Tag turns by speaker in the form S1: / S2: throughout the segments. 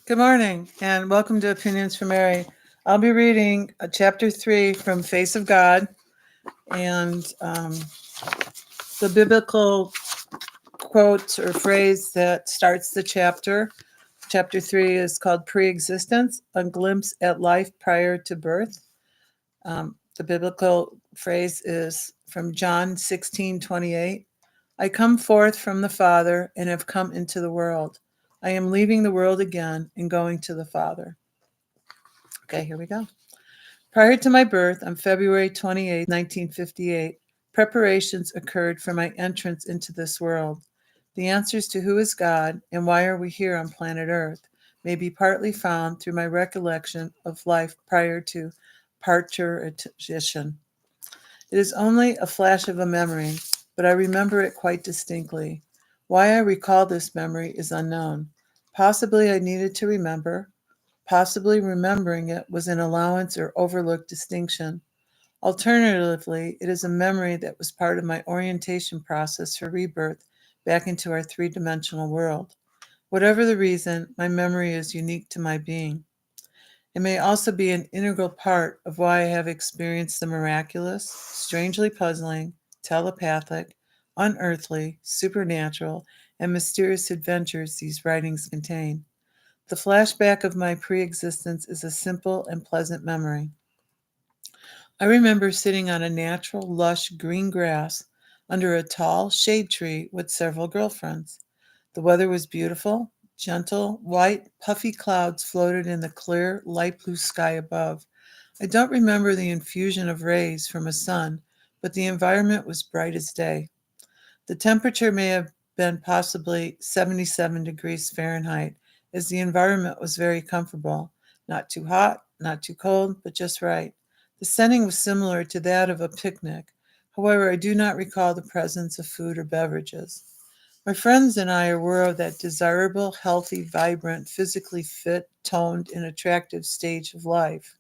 S1: Good morning, and welcome to Opinions from Mary. I'll be reading chapter 3 from Face of God, and the biblical quote or phrase that starts the chapter. Chapter 3 is called Preexistence, a glimpse at life prior to birth. The biblical phrase is from John 16:28. I come forth from the Father and have come into the world. I am leaving the world again and going to the Father. Okay, here we go. Prior to my birth, on February 28, 1958, preparations occurred for my entrance into this world. The answers to who is God and why are we here on planet Earth may be partly found through my recollection of life prior to parturition. It is only a flash of a memory, but I remember it quite distinctly. Why I recall this memory is unknown. Possibly I needed to remember. Possibly remembering it was an allowance or overlooked distinction. Alternatively, it is a memory that was part of my orientation process for rebirth back into our three-dimensional world. Whatever the reason, my memory is unique to my being. It may also be an integral part of why I have experienced the miraculous, strangely puzzling, telepathic, unearthly, supernatural, and mysterious adventures these writings contain. The flashback of my pre-existence is a simple and pleasant memory. I remember sitting on a natural, lush green grass under a tall shade tree with several girlfriends. The weather was beautiful. Gentle, white, puffy clouds floated in the clear, light blue sky above. I don't remember the infusion of rays from a sun, but the environment was bright as day. The temperature may have been possibly 77 degrees Fahrenheit, as the environment was very comfortable. Not too hot, not too cold, but just right. The setting was similar to that of a picnic. However, I do not recall the presence of food or beverages. My friends and I were of that desirable, healthy, vibrant, physically fit, toned, and attractive stage of life.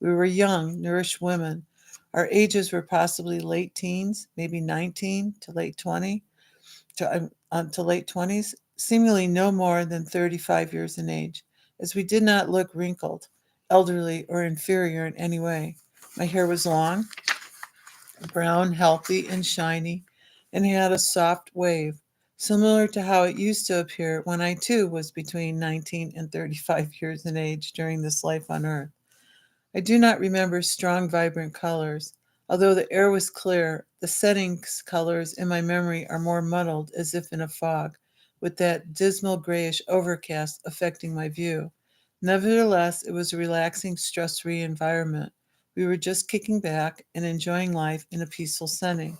S1: We were young, nourished women. Our ages were possibly late teens, maybe 19 to late 20 to late 20s, seemingly no more than 35 years in age, as we did not look wrinkled, elderly, or inferior in any way. My hair was long, brown, healthy, and shiny, and had a soft wave, similar to how it used to appear when I too was between 19 and 35 years in age during this life on Earth. I do not remember strong, vibrant colors. Although the air was clear, the settings colors in my memory are more muddled, as if in a fog, with that dismal grayish overcast affecting my view. Nevertheless, it was a relaxing, stress-free environment. We were just kicking back and enjoying life in a peaceful setting.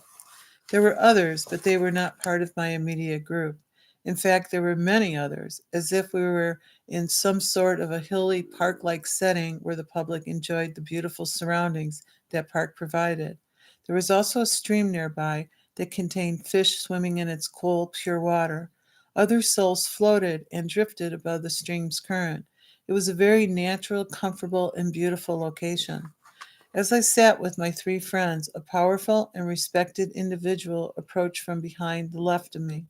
S1: There were others, but they were not part of my immediate group. In fact, there were many others, as if we were in some sort of a hilly park-like setting where the public enjoyed the beautiful surroundings that park provided. There was also a stream nearby that contained fish swimming in its cool, pure water. Other souls floated and drifted above the stream's current. It was a very natural, comfortable, and beautiful location. As I sat with my three friends, a powerful and respected individual approached from behind the left of me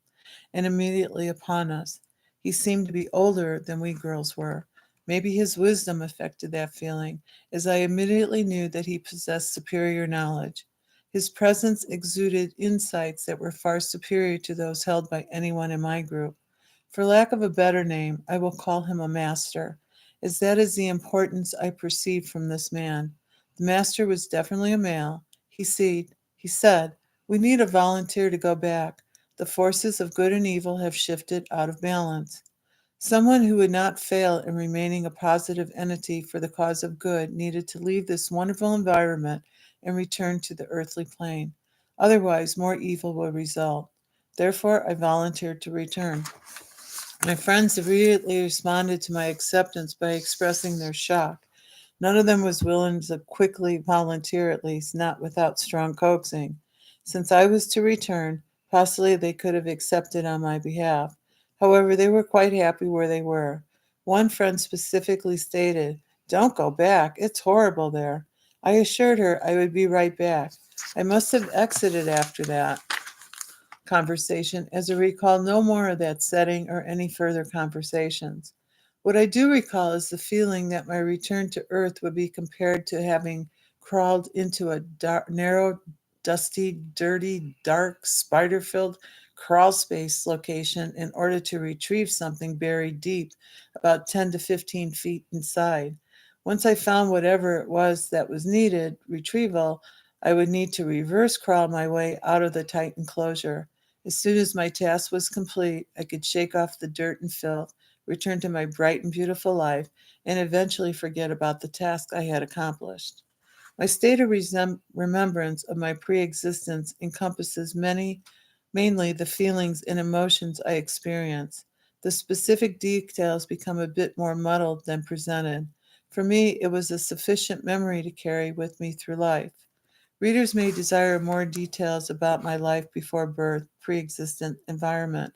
S1: and immediately upon us. He seemed to be older than we girls were. Maybe his wisdom affected that feeling, as I immediately knew that he possessed superior knowledge. His presence exuded insights that were far superior to those held by anyone in my group. For lack of a better name, I will call him a master, as that is the importance I perceived from this man. The master was definitely a male. He said, "We need a volunteer to go back. The forces of good and evil have shifted out of balance." Someone who would not fail in remaining a positive entity for the cause of good needed to leave this wonderful environment and return to the earthly plane. Otherwise, more evil will result. Therefore, I volunteered to return. My friends immediately responded to my acceptance by expressing their shock. None of them was willing to quickly volunteer, at least not without strong coaxing. Since I was to return, possibly they could have accepted on my behalf. However, they were quite happy where they were. One friend specifically stated, "Don't go back, it's horrible there." I assured her I would be right back. I must have exited after that conversation, as I recall no more of that setting or any further conversations. What I do recall is the feeling that my return to Earth would be compared to having crawled into a narrow, dusty, dirty, dark, spider-filled crawl space location in order to retrieve something buried deep, about 10 to 15 feet inside. Once I found whatever it was that was needed retrieval, I would need to reverse crawl my way out of the tight enclosure. As soon as my task was complete, I could shake off the dirt and filth, return to my bright and beautiful life, and eventually forget about the task I had accomplished. My state of remembrance of my pre-existence encompasses mainly the feelings and emotions I experience. The specific details become a bit more muddled than presented. For me, it was a sufficient memory to carry with me through life. Readers may desire more details about my life before birth, pre-existent environment.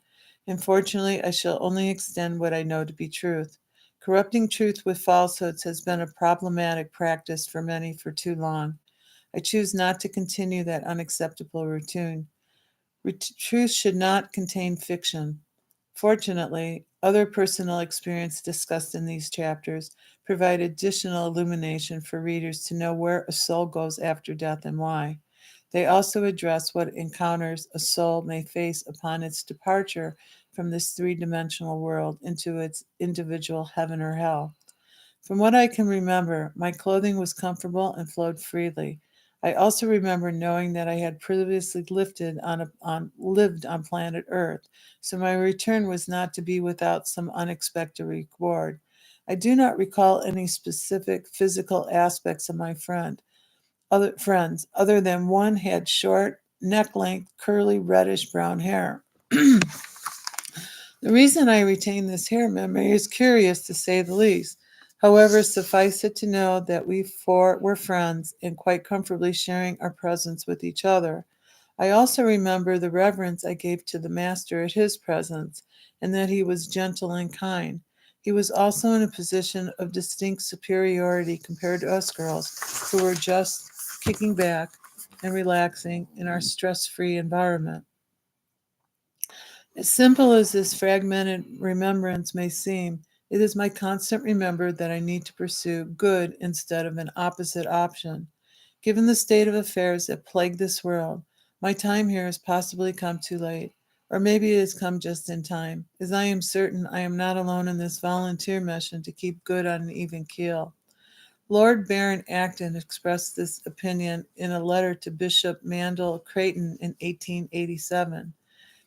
S1: Unfortunately, I shall only extend what I know to be truth. Corrupting truth with falsehoods has been a problematic practice for many for too long. I choose not to continue that unacceptable routine. Truth should not contain fiction. Fortunately, other personal experience discussed in these chapters provide additional illumination for readers to know where a soul goes after death and why. They also address what encounters a soul may face upon its departure from this three-dimensional world into its individual heaven or hell. From what I can remember, my clothing was comfortable and flowed freely. I also remember knowing that I had previously lived on planet Earth, so my return was not to be without some unexpected reward. I do not recall any specific physical aspects of my friends, other than one had short, neck-length, curly, reddish-brown hair. The reason I retain this hair memory is curious to say the least. However, suffice it to know that we four were friends and quite comfortably sharing our presence with each other. I also remember the reverence I gave to the master at his presence, and that he was gentle and kind. He was also in a position of distinct superiority compared to us girls, who were just kicking back and relaxing in our stress-free environment. As simple as this fragmented remembrance may seem, it is my constant remember that I need to pursue good instead of an opposite option. Given the state of affairs that plague this world, my time here has possibly come too late, or maybe it has come just in time, as I am certain I am not alone in this volunteer mission to keep good on an even keel. Lord Baron Acton expressed this opinion in a letter to Bishop Mandel Creighton in 1887.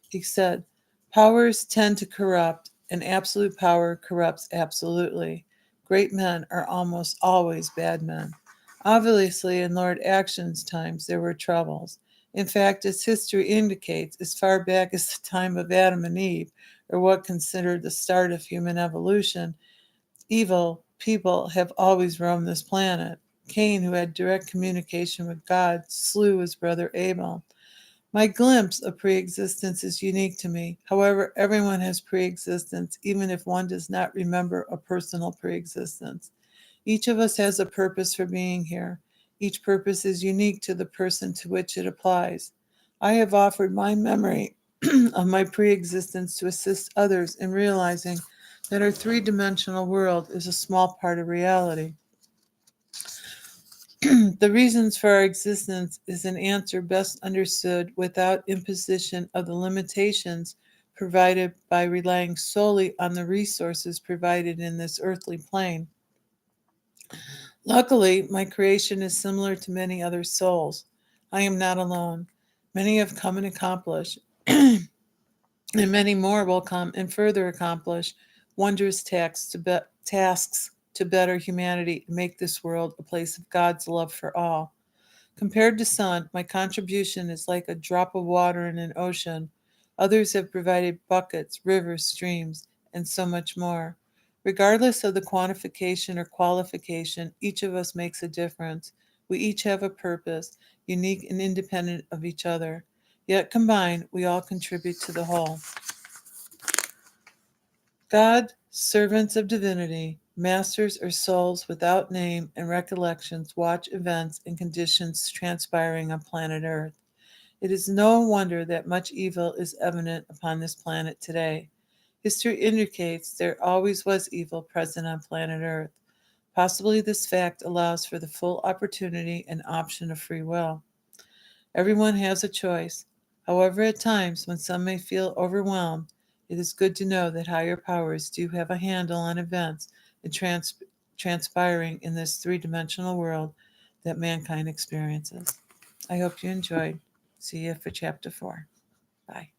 S1: He said, "Powers tend to corrupt, and absolute power corrupts absolutely. Great men are almost always bad men." Obviously, in Lord Acton's times, there were troubles. In fact, as history indicates, as far back as the time of Adam and Eve, or what considered the start of human evolution, evil people have always roamed this planet. Cain, who had direct communication with God, slew his brother Abel. My glimpse of preexistence is unique to me. However, everyone has preexistence, even if one does not remember a personal preexistence. Each of us has a purpose for being here. Each purpose is unique to the person to which it applies. I have offered my memory of my preexistence to assist others in realizing that our three-dimensional world is a small part of reality. The reasons for our existence is an answer best understood without imposition of the limitations provided by relying solely on the resources provided in this earthly plane. Luckily, my creation is similar to many other souls. I am not alone. Many have come and accomplished, and many more will come and further accomplish wondrous tasks to better humanity and make this world a place of God's love for all. Compared to sun, my contribution is like a drop of water in an ocean. Others have provided buckets, rivers, streams, and so much more. Regardless of the quantification or qualification, each of us makes a difference. We each have a purpose, unique and independent of each other. Yet combined, we all contribute to the whole. God, servants of divinity, masters or souls without name and recollections, watch events and conditions transpiring on planet Earth. It is no wonder that much evil is evident upon this planet today. History indicates there always was evil present on planet Earth. Possibly this fact allows for the full opportunity and option of free will. Everyone has a choice. However, at times when some may feel overwhelmed, it is good to know that higher powers do have a handle on events and transpiring in this three-dimensional world that mankind experiences. I hope you enjoyed. See you for chapter 4. Bye.